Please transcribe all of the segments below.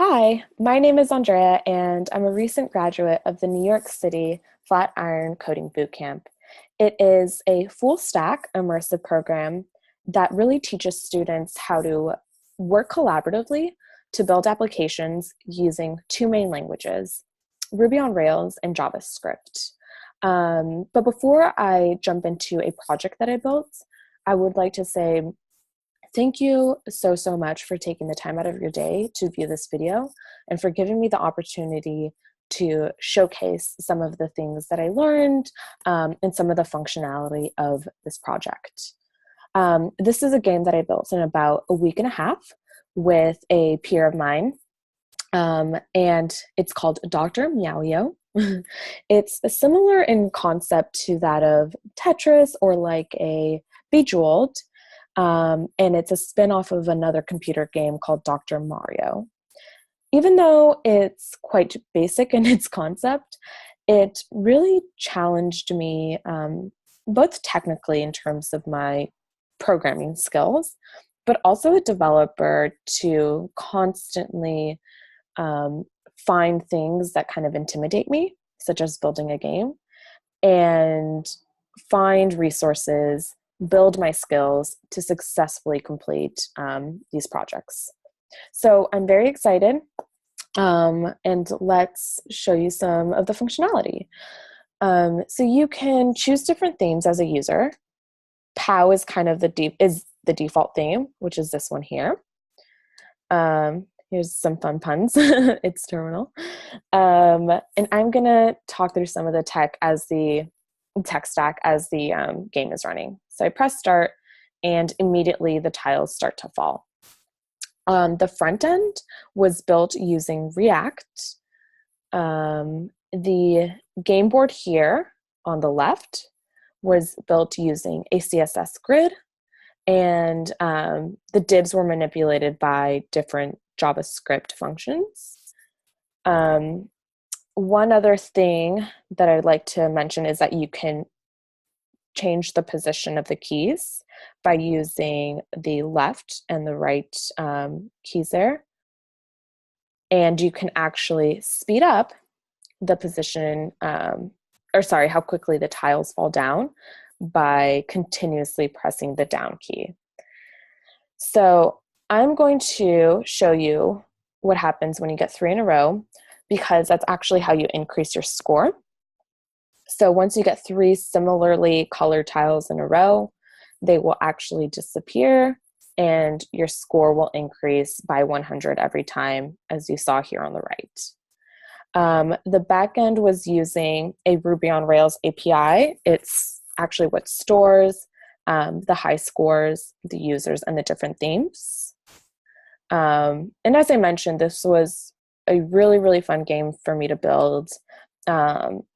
Hi, my name is Andrea, and I'm a recent graduate of the New York City Flatiron Coding Bootcamp. It is a full stack immersive program that really teaches students how to work collaboratively to build applications using two main languages, Ruby on Rails and JavaScript. But before I jump into a project that I built, I would like to say thank you so much for taking the time out of your day to view this video and for giving me the opportunity to showcase some of the things that I learned and some of the functionality of this project. This is a game that I built in about a week and a half with a peer of mine, and it's called Dr. Meowio. It's similar in concept to that of Tetris or like a Bejeweled, and it's a spin-off of another computer game called Dr. Mario. Even though it's quite basic in its concept, it really challenged me both technically in terms of my programming skills, but also a developer to constantly find things that kind of intimidate me, such as building a game, and find resources, build my skills to successfully complete these projects. So I'm very excited, and let's show you some of the functionality. So you can choose different themes as a user. POW is kind of the default theme, which is this one here. Here's some fun puns. It's terminal. And I'm gonna talk through some of the tech stack as the game is running. So I press start and immediately the tiles start to fall. The front end was built using React. The game board here on the left was built using a CSS grid, and the divs were manipulated by different JavaScript functions. One other thing that I'd like to mention is that you can change the position of the keys by using the left and the right keys there. And you can actually speed up the position, how quickly the tiles fall down by continuously pressing the down key. So I'm going to show you what happens when you get 3 in a row, because that's actually how you increase your score. So once you get 3 similarly colored tiles in a row, they will actually disappear and your score will increase by 100 every time, as you saw here on the right. The backend was using a Ruby on Rails API. It's actually what stores the high scores, the users, and the different themes. And as I mentioned, this was a really fun game for me to build.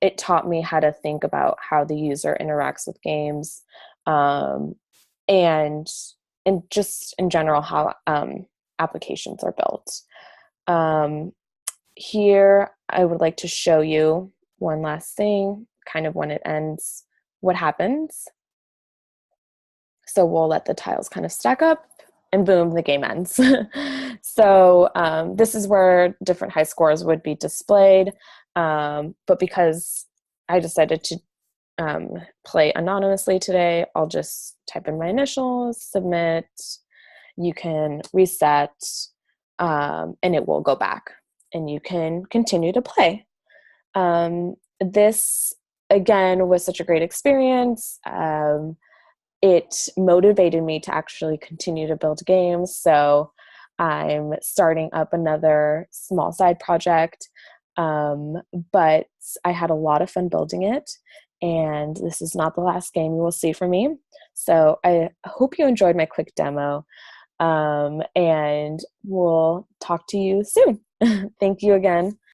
It taught me how to think about how the user interacts with games, and just in general how applications are built. Here, I would like to show you one last thing, kind of when it ends, what happens. So we'll let the tiles kind of stack up, and boom, the game ends. So this is where different high scores would be displayed. But because I decided to play anonymously today, I'll just type in my initials, submit. You can reset, and it will go back, and you can continue to play. This, again, was such a great experience. It motivated me to actually continue to build games. So I'm starting up another small side project, but I had a lot of fun building it. And this is not the last game you will see from me. So I hope you enjoyed my quick demo, and we'll talk to you soon. Thank you again.